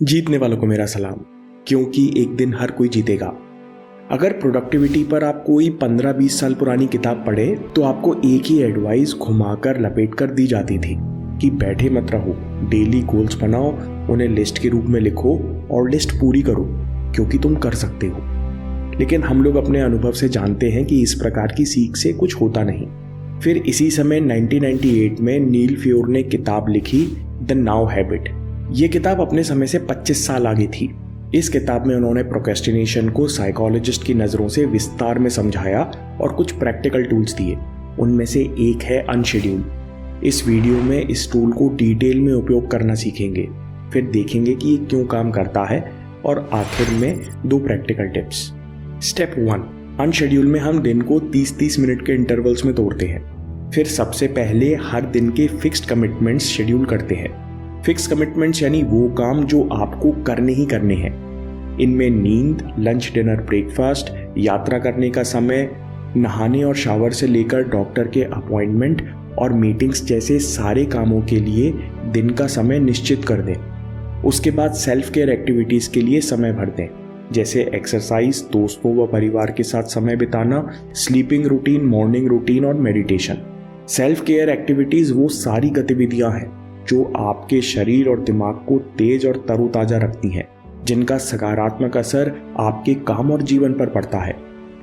जीतने वालों को मेरा सलाम, क्योंकि एक दिन हर कोई जीतेगा। अगर प्रोडक्टिविटी पर आप कोई 15-20 साल पुरानी किताब पढ़े तो आपको एक ही एडवाइस घुमाकर लपेट कर दी जाती थी कि बैठे मत रहो, डेली गोल्स बनाओ, उन्हें लिस्ट के रूप में लिखो और लिस्ट पूरी करो, क्योंकि तुम कर सकते हो। लेकिन हम लोग अपने अनुभव से जानते हैं कि इस प्रकार की सीख से कुछ होता नहीं। फिर इसी समय 1998 में नील फ्योर ने किताब लिखी द नाउ हैबिट। ये किताब अपने समय से 25 साल आगे थी। इस किताब में उन्होंने प्रोक्रेस्टिनेशन को साइकोलॉजिस्ट की नज़रों से विस्तार में समझाया और कुछ प्रैक्टिकल टूल्स दिए। उनमें से एक है अनशेड्यूल। इस वीडियो में इस टूल को डिटेल में उपयोग करना सीखेंगे, फिर देखेंगे कि ये क्यों काम करता है और आखिर में 2 प्रैक्टिकल टिप्स। स्टेप 1, अनशेड्यूल में हम दिन को 30-30 मिनट के इंटरवल्स में तोड़ते हैं। फिर सबसे पहले हर दिन के फिक्स्ड कमिटमेंट्स शेड्यूल करते हैं। फिक्स कमिटमेंट्स यानी वो काम जो आपको करने ही करने हैं। इनमें नींद, लंच, डिनर, ब्रेकफास्ट, यात्रा करने का समय, नहाने और शावर से लेकर डॉक्टर के अपॉइंटमेंट और मीटिंग्स जैसे सारे कामों के लिए दिन का समय निश्चित कर दें। उसके बाद सेल्फ केयर एक्टिविटीज़ के लिए समय भर दें, जैसे एक्सरसाइज, दोस्तों व परिवार के साथ समय बिताना, स्लीपिंग रूटीन, मॉर्निंग रूटीन और मेडिटेशन। सेल्फ केयर एक्टिविटीज़ वो सारी गतिविधियां हैं जो आपके शरीर और दिमाग को तेज और तरोताज़ा रखती हैं, जिनका सकारात्मक असर आपके काम और जीवन पर पड़ता है।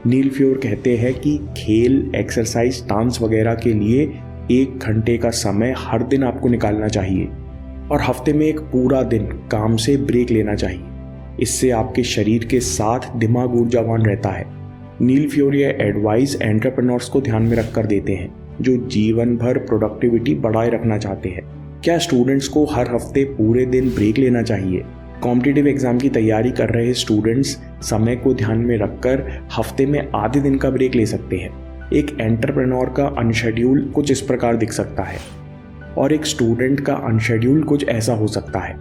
नील फ्योर कहते हैं कि खेल, एक्सरसाइज, डांस वगैरह के लिए 1 घंटे का समय हर दिन आपको निकालना चाहिए और हफ्ते में एक पूरा दिन काम से ब्रेक लेना चाहिए। इससे आपके शरीर के साथ दिमाग ऊर्जावान रहता है। नील फ्योर ये एडवाइस एंटरप्रेन्योर्स को ध्यान में रखकर देते हैं जो जीवन भर प्रोडक्टिविटी बढ़ाए रखना चाहते हैं। क्या स्टूडेंट्स को हर हफ्ते पूरे दिन ब्रेक लेना चाहिए? कॉम्पिटिटिव एग्जाम की तैयारी कर रहे स्टूडेंट्स समय को ध्यान में रखकर हफ्ते में आधे दिन का ब्रेक ले सकते हैं। एक एंटरप्रेन्योर का अनशेड्यूल कुछ इस प्रकार दिख सकता है और एक स्टूडेंट का अनशेड्यूल कुछ ऐसा हो सकता है।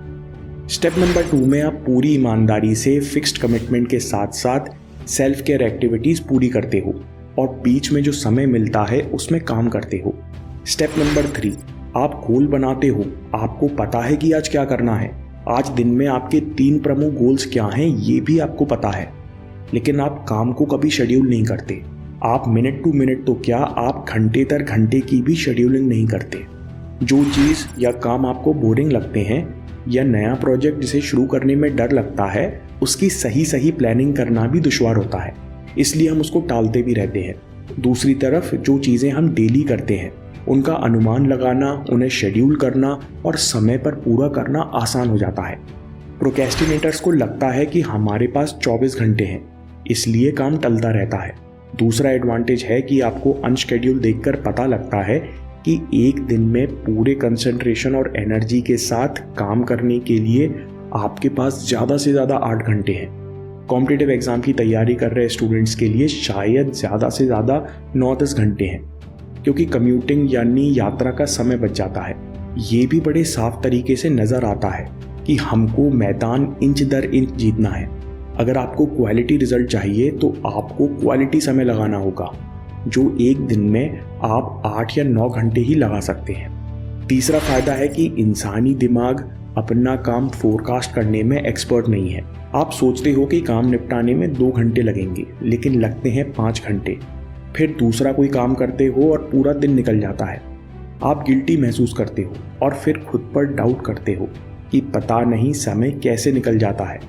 स्टेप नंबर 2 में आप पूरी ईमानदारी से फिक्स्ड कमिटमेंट के साथ साथ सेल्फ केयर एक्टिविटीज़ पूरी करते हो और बीच में जो समय मिलता है उसमें काम करते हो। स्टेप नंबर 3, आप गोल बनाते हो। आपको पता है कि आज क्या करना है। आज दिन में आपके 3 प्रमुख गोल्स क्या हैं ये भी आपको पता है, लेकिन आप काम को कभी शेड्यूल नहीं करते। आप मिनट टू मिनट तो क्या, आप घंटे दर घंटे की भी शेड्यूलिंग नहीं करते। जो चीज़ या काम आपको बोरिंग लगते हैं या नया प्रोजेक्ट जिसे शुरू करने में डर लगता है, उसकी सही प्लानिंग करना भी दुश्वार होता है, इसलिए हम उसको टालते भी रहते हैं। दूसरी तरफ जो चीज़ें हम डेली करते हैं उनका अनुमान लगाना, उन्हें शेड्यूल करना और समय पर पूरा करना आसान हो जाता है। प्रोक्रेस्टिनेटर्स को लगता है कि हमारे पास 24 घंटे हैं, इसलिए काम टलता रहता है। दूसरा एडवांटेज है कि आपको अनशेड्यूल देखकर पता लगता है कि एक दिन में पूरे कंसंट्रेशन और एनर्जी के साथ काम करने के लिए आपके पास ज़्यादा से ज़्यादा 8 घंटे हैं। कॉम्पिटिटिव एग्जाम की तैयारी कर रहे स्टूडेंट्स के लिए शायद ज़्यादा से ज़्यादा 9-10 घंटे हैं, क्योंकि कम्यूटिंग यानी यात्रा का समय बच जाता है। ये भी बड़े साफ तरीके से नज़र आता है कि हमको मैदान इंच दर इंच जीतना है। अगर आपको क्वालिटी रिजल्ट चाहिए तो आपको क्वालिटी समय लगाना होगा, जो एक दिन में आप 8 या 9 घंटे ही लगा सकते हैं। तीसरा फायदा है कि इंसानी दिमाग अपना काम फोरकास्ट करने में एक्सपर्ट नहीं है। आप सोचते हो कि काम निपटाने में 2 घंटे लगेंगे, लेकिन लगते हैं 5 घंटे। फिर दूसरा कोई काम करते हो और पूरा दिन निकल जाता है। आप गिल्टी महसूस करते हो और फिर खुद पर डाउट करते हो कि पता नहीं समय कैसे निकल जाता है।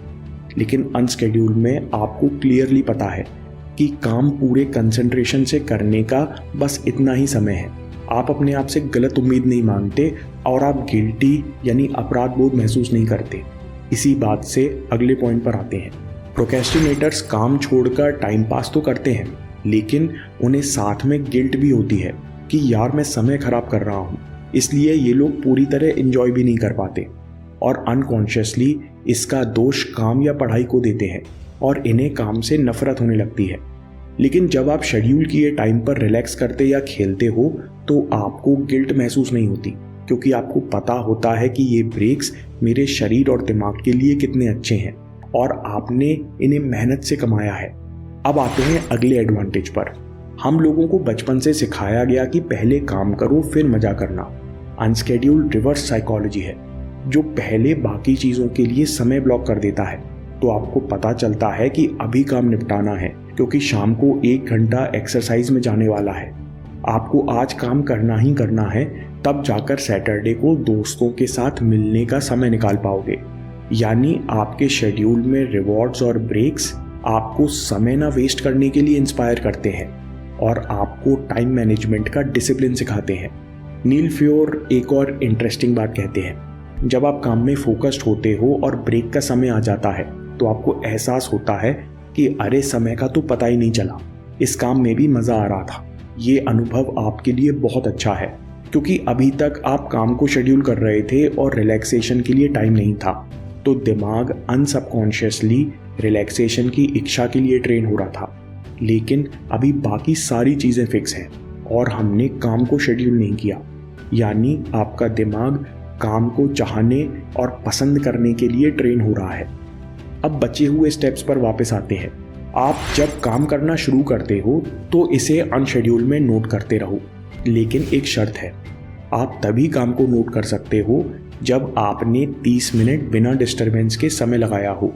लेकिन अनशेड्यूल में आपको क्लियरली पता है कि काम पूरे कंसंट्रेशन से करने का बस इतना ही समय है। आप अपने आप से गलत उम्मीद नहीं मानते और आप गिल्टी यानी अपराध बोध महसूस नहीं करते। इसी बात से अगले पॉइंट पर आते हैं। प्रोक्रेस्टिनेटर्स काम छोड़कर टाइम पास तो करते हैं, लेकिन उन्हें साथ में गिल्ट भी होती है कि यार मैं समय खराब कर रहा हूँ। इसलिए ये लोग पूरी तरह एंजॉय भी नहीं कर पाते और अनकॉन्शियसली इसका दोष काम या पढ़ाई को देते हैं और इन्हें काम से नफरत होने लगती है। लेकिन जब आप शेड्यूल किए टाइम पर रिलैक्स करते या खेलते हो तो आपको गिल्ट महसूस नहीं होती, क्योंकि आपको पता होता है कि ये ब्रेक्स मेरे शरीर और दिमाग के लिए कितने अच्छे हैं और आपने इन्हें मेहनत से कमाया है। अब आते हैं अगले एडवांटेज पर। हम लोगों को बचपन से सिखाया गया कि पहले काम करो फिर मजा करना। अनस्केड्यूल्ड रिवर्स साइकोलॉजी है, जो पहले बाकी चीज़ों के लिए समय ब्लॉक कर देता है। तो आपको पता चलता है कि अभी काम निपटाना है क्योंकि शाम को 1 घंटा एक्सरसाइज में जाने वाला है। आपको आज काम करना ही करना है, तब जाकर सैटरडे को दोस्तों के साथ मिलने का समय निकाल पाओगे। यानी आपके शेड्यूल में रिवॉर्ड्स और ब्रेक्स आपको समय ना वेस्ट करने के लिए इंस्पायर करते हैं और आपको टाइम मैनेजमेंट का डिसिप्लिन सिखाते हैं। नील फ्योर एक और इंटरेस्टिंग बात कहते हैं, जब आप काम में फोकस्ड होते हो और ब्रेक का समय आ जाता है तो आपको एहसास होता है कि अरे समय का तो पता ही नहीं चला, इस काम में भी मज़ा आ रहा था। ये अनुभव आपके लिए बहुत अच्छा है क्योंकि अभी तक आप काम को शेड्यूल कर रहे थे और रिलैक्सेशन के लिए टाइम नहीं था। तो दिमाग अनसबकॉन्शियसली रिलैक्सेशन की इच्छा के लिए ट्रेन हो रहा था, लेकिन अभी बाकी सारी चीज़ें फिक्स हैं और हमने काम को शेड्यूल नहीं किया। यानी आपका दिमाग काम को चाहने और पसंद करने के लिए ट्रेन हो रहा है। अब बचे हुए स्टेप्स पर वापस आते हैं। आप जब काम करना शुरू करते हो तो इसे अनशेड्यूल में नोट करते रहो, लेकिन एक शर्त है, आप तभी काम को नोट कर सकते हो जब आपने 30 मिनट बिना डिस्टरबेंस के समय लगाया हो,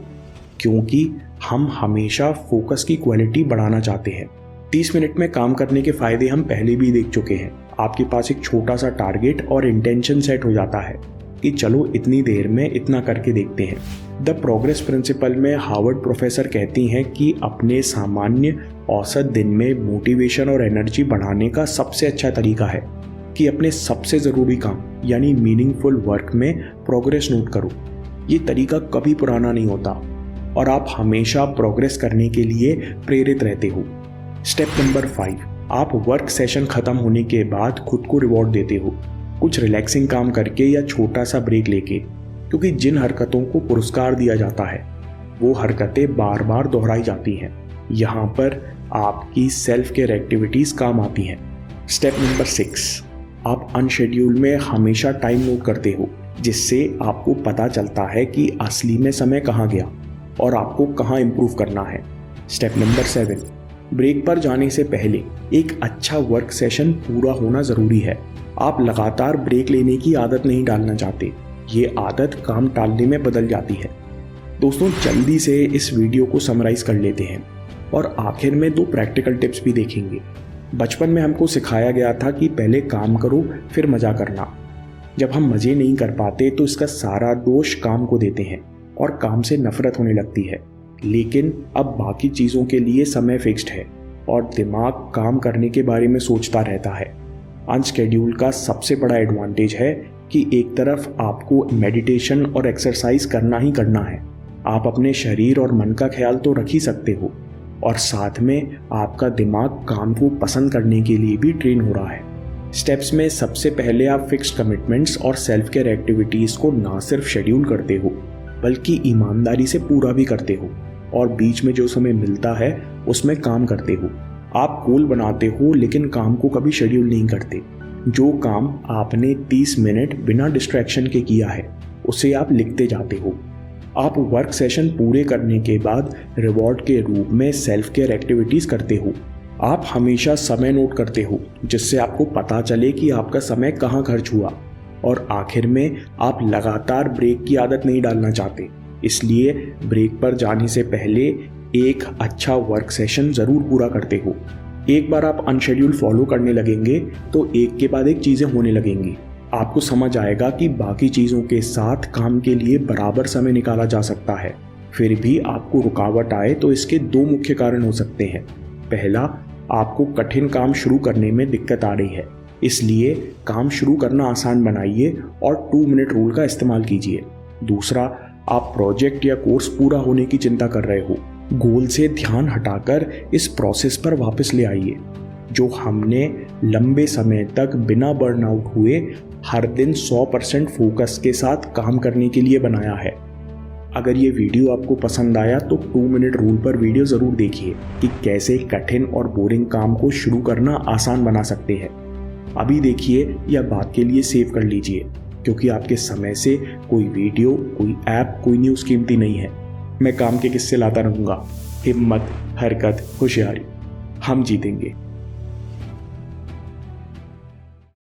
क्योंकि हम हमेशा फोकस की क्वालिटी बढ़ाना चाहते हैं। 30 मिनट में काम करने के फायदे हम पहले भी देख चुके हैं। आपके पास एक छोटा सा टारगेट और इंटेंशन सेट हो जाता है कि चलो इतनी देर में इतना करके देखते हैं। द प्रोग्रेस प्रिंसिपल में हार्वर्ड प्रोफेसर कहती हैं कि अपने सामान्य औसत दिन में मोटिवेशन और एनर्जी बढ़ाने का सबसे अच्छा तरीका है कि अपने सबसे ज़रूरी काम यानी मीनिंगफुल वर्क में प्रोग्रेस नोट करो। ये तरीका कभी पुराना नहीं होता और आप हमेशा प्रोग्रेस करने के लिए प्रेरित रहते हो। स्टेप नंबर 5, आप वर्क सेशन खत्म होने के बाद खुद को रिवॉर्ड देते हो, कुछ रिलैक्सिंग काम करके या छोटा सा ब्रेक लेके, क्योंकि जिन हरकतों को पुरस्कार दिया जाता है वो हरकतें बार बार दोहराई जाती हैं। यहाँ पर आपकी सेल्फ केयर एक्टिविटीज़ काम आती हैं। स्टेप नंबर 6, आप अनशेड्यूल में हमेशा टाइम नोट करते हो, जिससे आपको पता चलता है कि असली में समय कहाँ गया और आपको कहाँ इम्प्रूव करना है। स्टेप नंबर 7, ब्रेक पर जाने से पहले एक अच्छा वर्क सेशन पूरा होना ज़रूरी है। आप लगातार ब्रेक लेने की आदत नहीं डालना चाहते, ये आदत काम टालने में बदल जाती है। दोस्तों, जल्दी से इस वीडियो को समराइज़ कर लेते हैं और आखिर में 2 प्रैक्टिकल टिप्स भी देखेंगे। बचपन में हमको सिखाया गया था कि पहले काम करो फिर मज़ा करना। जब हम मज़े नहीं कर पाते तो इसका सारा दोष काम को देते हैं और काम से नफरत होने लगती है। लेकिन अब बाकी चीज़ों के लिए समय फिक्स्ड है और दिमाग काम करने के बारे में सोचता रहता है। अनस्केड्यूल का सबसे बड़ा एडवांटेज है कि एक तरफ आपको मेडिटेशन और एक्सरसाइज करना ही करना है, आप अपने शरीर और मन का ख्याल तो रख ही सकते हो, और साथ में आपका दिमाग काम को पसंद करने के लिए भी ट्रेन हो रहा है। स्टेप्स में सबसे पहले आप फिक्स्ड कमिटमेंट्स और सेल्फ केयर एक्टिविटीज़ को ना सिर्फ शेड्यूल करते हो बल्कि ईमानदारी से पूरा भी करते हो, और बीच में जो समय मिलता है उसमें काम करते हो। आप गोल बनाते हो लेकिन काम को कभी शेड्यूल नहीं करते। जो काम आपने 30 मिनट बिना डिस्ट्रैक्शन के किया है उसे आप लिखते जाते हो। आप वर्क सेशन पूरे करने के बाद रिवॉर्ड के रूप में सेल्फ केयर एक्टिविटीज़ करते हो। आप हमेशा समय नोट करते हो जिससे आपको पता चले कि आपका समय कहाँ खर्च हुआ, और आखिर में आप लगातार ब्रेक की आदत नहीं डालना चाहते, इसलिए ब्रेक पर जाने से पहले एक अच्छा वर्क सेशन ज़रूर पूरा करते हो। एक बार आप अनशेड्यूल फॉलो करने लगेंगे तो एक के बाद एक चीज़ें होने लगेंगी। आपको समझ आएगा कि बाकी चीज़ों के साथ काम के लिए बराबर समय निकाला जा सकता है। फिर भी आपको रुकावट आए तो इसके 2 मुख्य कारण हो सकते हैं। पहला, आपको कठिन काम शुरू करने में दिक्कत आ रही है, इसलिए काम शुरू करना आसान बनाइए और 2 मिनट रूल का इस्तेमाल कीजिए। दूसरा, आप प्रोजेक्ट या कोर्स पूरा होने की चिंता कर रहे हो। गोल से ध्यान हटाकर इस प्रोसेस पर वापस ले आइए, जो हमने लंबे समय तक बिना बर्नआउट हुए हर दिन 100% फोकस के साथ काम करने के लिए बनाया है। अगर ये वीडियो आपको पसंद आया तो 2 मिनट रूल पर वीडियो ज़रूर देखिए कि कैसे कठिन और बोरिंग काम को शुरू करना आसान बना सकते हैं। अभी देखिए या बात के लिए सेव कर लीजिए, क्योंकि आपके समय से कोई वीडियो, कोई ऐप, कोई न्यूज़ कीमती नहीं है। मैं काम के किस्से लाता रहूँगा। हिम्मत, हरकत, होशियारी, हम जीतेंगे।